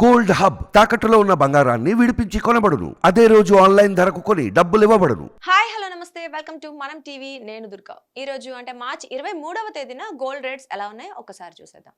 Gold hub తాకట్టులో ఉన్న బంగారాన్ని విడిపించి కొనబడును. అదే రోజు ఆన్లైన్ ధరకు కొని డబ్బులు ఇవ్వబడును. హాయ్ హలో నమస్తే వెల్కమ్ టు మనం టీవీ. నేను దుర్గా. ఈ రోజు అంటే మార్చి 23వ తేదీన గోల్డ్ రేట్స్ ఎలా ఉన్నాయో ఒకసారి చూసేద్దాం.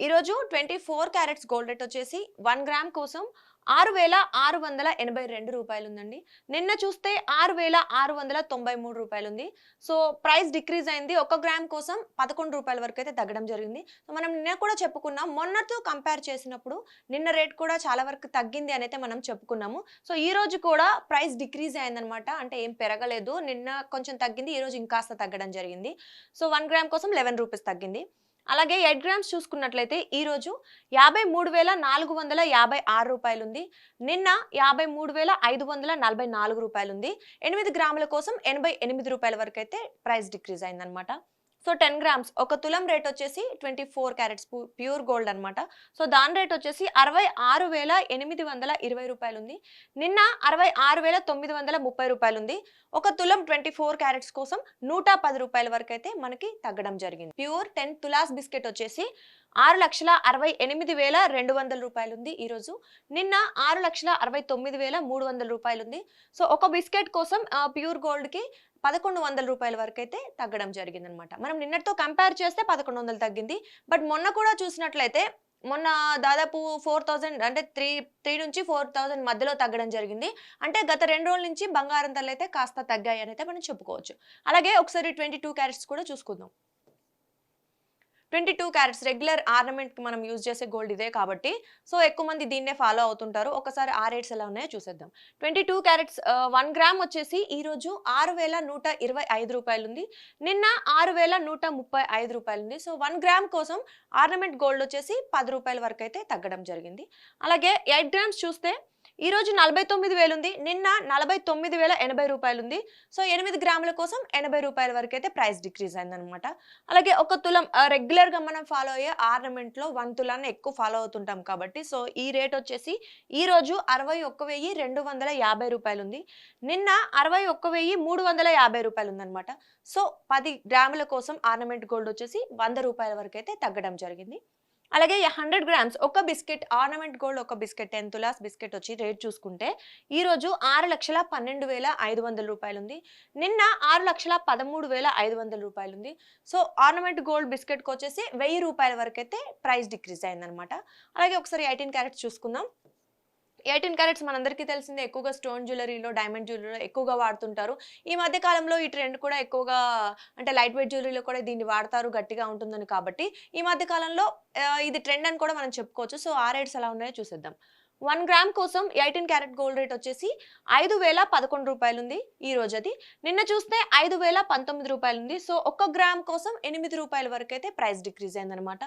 ఈ రోజు 24 క్యారెట్స్ గోల్డ్ రేట్ వచ్చేసి 1 గ్రామ్ కోసం 6,682 రూపాయలు ఉందండి. నిన్న చూస్తే 6,693 రూపాయలు ఉంది. సో ప్రైస్ డిక్రీజ్ అయింది. 1 గ్రామ్ కోసం 11 రూపాయల వరకు అయితే తగ్గడం జరిగింది. సో మనం నిన్న కూడా చెప్పుకున్నాం, మొన్నతో కంపేర్ చేసినప్పుడు నిన్న రేట్ కూడా చాలా వరకు తగ్గింది అని అయితే మనం చెప్పుకున్నాము. సో ఈ రోజు కూడా ప్రైస్ డిక్రీజ్ అయిందనమాట. అంటే ఏం పెరగలేదు. నిన్న కొంచెం తగ్గింది, ఈ రోజు ఇంకాస్త తగ్గడం జరిగింది. సో 1 గ్రామ్ కోసం 11 రూపీస్ తగ్గింది. అలాగే 8 గ్రామ్స్ చూసుకున్నట్లయితే ఈ రోజు 53,456 రూపాయలు ఉంది. నిన్న 53,544 రూపాయలు ఉంది. 8 గ్రాముల కోసం 88 రూపాయల వరకు అయితే ప్రైస్ డిక్రీజ్ అయిందనమాట. సో 10 గ్రామ్స్ ఒక తులం రేట్ వచ్చేసి 24 క్యారెట్స్ ప్యూర్ గోల్డ్ అనమాట. సో దాని రేట్ వచ్చేసి 66,820 రూపాయలు ఉంది. నిన్న 66,930 రూపాయలు ఉంది. ఒక తులం 24 క్యారెట్స్ కోసం 110 రూపాయల వరకు అయితే మనకి తగ్గడం జరిగింది. ప్యూర్ 10 తులాస్ బిస్కెట్ వచ్చేసి 6,68,200 రూపాయలు ఉంది ఈ రోజు. నిన్న 6,69,300 రూపాయలు ఉంది. సో ఒక బిస్కెట్ కోసం ప్యూర్ గోల్డ్ కి 1,100 రూపాయల వరకు అయితే తగ్గడం జరిగింది అనమాట. మనం నిన్నటితో కంపేర్ చేస్తే 1,100 తగ్గింది. బట్ మొన్న కూడా చూసినట్లయితే మొన్న దాదాపు 4,000 అంటే 3 నుంచి 4,000 మధ్యలో తగ్గడం జరిగింది. అంటే గత 2 రోజుల నుంచి బంగారం ధరలు అయితే కాస్త తగ్గాయి అని అయితే మనం చెప్పుకోవచ్చు. అలాగే ఒకసారి 22 క్యారెట్స్ కూడా చూసుకుందాం. 22 క్యారెట్స్ రెగ్యులర్ ఆర్నమెంట్ కి మనం యూజ్ చేసే గోల్డ్ ఇదే కాబట్టి సో ఎక్కువ మంది దీన్నే ఫాలో అవుతుంటారు. ఒకసారి ఆ రేట్స్ ఎలా ఉన్నాయో చూసేద్దాం. 22 క్యారెట్స్ 1 గ్రామ్ వచ్చేసి ఈ రోజు 6,125 రూపాయలు ఉంది. నిన్న 6,135 రూపాయలు ఉంది. సో 1 గ్రామ్ కోసం ఆర్నమెంట్ గోల్డ్ వచ్చేసి 10 రూపాయల వరకు అయితే తగ్గడం జరిగింది. అలాగే 8 గ్రామ్స్ చూస్తే ఈ రోజు 49,000 ఉంది. నిన్న 49,080 రూపాయలు ఉంది. సో 8 గ్రాముల కోసం 80 రూపాయల వరకు అయితే ప్రైస్ డిక్రీజ్ అయిందనమాట. అలాగే ఒక తులం రెగ్యులర్ గా మనం ఫాలో అయ్యే ఆర్నమెంట్ లో 1 తులాన్ని ఎక్కువ ఫాలో అవుతుంటాం కాబట్టి సో ఈ రేట్ వచ్చేసి ఈ రోజు 61,250 రూపాయలు ఉంది. నిన్న 61,350 రూపాయలు ఉందన్నమాట. సో 10 గ్రాముల కోసం ఆర్నమెంట్ గోల్డ్ వచ్చేసి 100 రూపాయల వరకు అయితే తగ్గడం జరిగింది. అలాగే 100 గ్రామ్స్ ఒక బిస్కెట్ ఆర్నమెంట్ గోల్డ్ ఒక బిస్కెట్ 10 తులాస్ బిస్కెట్ వచ్చి రేట్ చూసుకుంటే ఈ రోజు 6,12,500 రూపాయలు ఉంది. నిన్న 6,13,500 రూపాయలు ఉంది. సో ఆర్నమెంట్ గోల్డ్ బిస్కెట్కి వచ్చేసి 1000 రూపాయల వరకు అయితే ప్రైస్ డిక్రీజ్ అయిందనమాట. అలాగే ఒకసారి 18 క్యారెట్స్ చూసుకుందాం. 18 క్యారెట్స్ మనందరికీ తెలిసిందే, ఎక్కువగా స్టోన్ జ్యువెలరీలో డైమండ్ జ్యువెలరీలో ఎక్కువగా వాడుతుంటారు. ఈ మధ్య కాలంలో ఈ ట్రెండ్ కూడా ఎక్కువగా అంటే లైట్ వెయిట్ జ్యువెలరీలో కూడా దీన్ని వాడతారు, గట్టిగా ఉంటుందని. కాబట్టి ఈ మధ్య కాలంలో ఇది ట్రెండ్ అని కూడా మనం చెప్పుకోవచ్చు. సో ఆ రేట్స్ ఎలా ఉన్నాయో చూసేద్దాం. 1 గ్రామ్ కోసం 18 క్యారెట్ గోల్డ్ రేట్ వచ్చేసి 5,011 రూపాయలు ఉంది ఈ రోజు. అది నిన్న చూస్తే 5,019 రూపాయలు ఉంది. సో 1 గ్రామ్ కోసం 8 రూపాయల వరకు అయితే ప్రైస్ డిక్రీజ్ అయిందనమాట.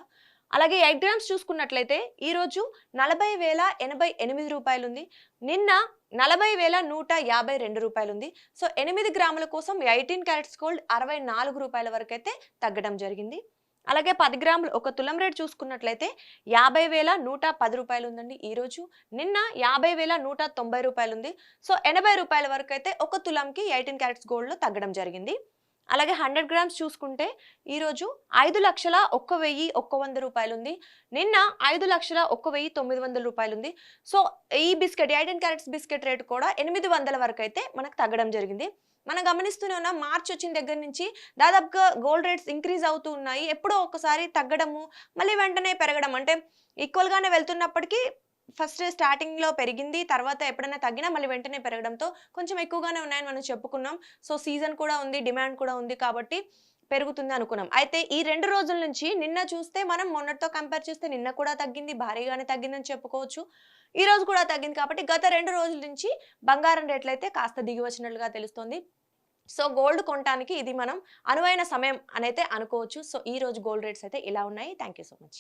అలాగే 8 గ్రామ్స్ చూసుకున్నట్లయితే ఈ రోజు 40,088 రూపాయలు ఉంది. నిన్న 40,152 రూపాయలు ఉంది. సో 8 గ్రాముల కోసం 18 క్యారెట్స్ గోల్డ్ 64 రూపాయల వరకు అయితే తగ్గడం జరిగింది. అలాగే 10 గ్రాములు ఒక తులం రేట్ చూసుకున్నట్లయితే 50,110 రూపాయలు ఉందండి ఈ రోజు. నిన్న 50,190 రూపాయలు ఉంది. సో 80 రూపాయల వరకు అయితే ఒక తులంకి 18 క్యారెట్స్ గోల్డ్ లో తగ్గడం జరిగింది. అలాగే 100 గ్రామ్స్ చూసుకుంటే ఈరోజు 5,01,100 రూపాయలు ఉంది. నిన్న 5,01,900 రూపాయలు ఉంది. సో ఈ బిస్కెట్ 18 క్యారెట్స్ బిస్కెట్ రేట్ కూడా 800 వరకు అయితే మనకు తగ్గడం జరిగింది. మనం గమనిస్తూనే ఉన్నాం, మార్చ్ వచ్చిన దగ్గర నుంచి దాదాపుగా గోల్డ్ రేట్స్ ఇంక్రీజ్ అవుతూ ఉన్నాయి. ఎప్పుడో ఒకసారి తగ్గడము మళ్ళీ వెంటనే పెరగడం, అంటే ఈక్వల్ గానే వెళ్తున్నప్పటికీ ఫస్ట్ స్టార్టింగ్ లో పెరిగింది, తర్వాత ఎప్పుడైనా తగ్గినా మళ్ళీ వెంటనే పెరగడంతో కొంచెం ఎక్కువగానే ఉన్నాయని మనం చెప్పుకున్నాం. సో సీజన్ కూడా ఉంది, డిమాండ్ కూడా ఉంది కాబట్టి పెరుగుతుంది అనుకున్నాం. అయితే ఈ 2 రోజుల నుంచి నిన్న చూస్తే మనం మొన్నటితో కంపేర్ చేస్తే నిన్న కూడా తగ్గింది, భారీగానే తగ్గిందని చెప్పుకోవచ్చు. ఈ రోజు కూడా తగ్గింది కాబట్టి గత 2 రోజుల నుంచి బంగారం రేట్లు అయితే కాస్త దిగి వచ్చినట్లుగా తెలుస్తోంది. సో గోల్డ్ కొనడానికి ఇది మనం అనువైన సమయం అనైతే అనుకోవచ్చు. సో ఈ రోజు గోల్డ్ రేట్స్ అయితే ఇలా ఉన్నాయి. Thank you so much.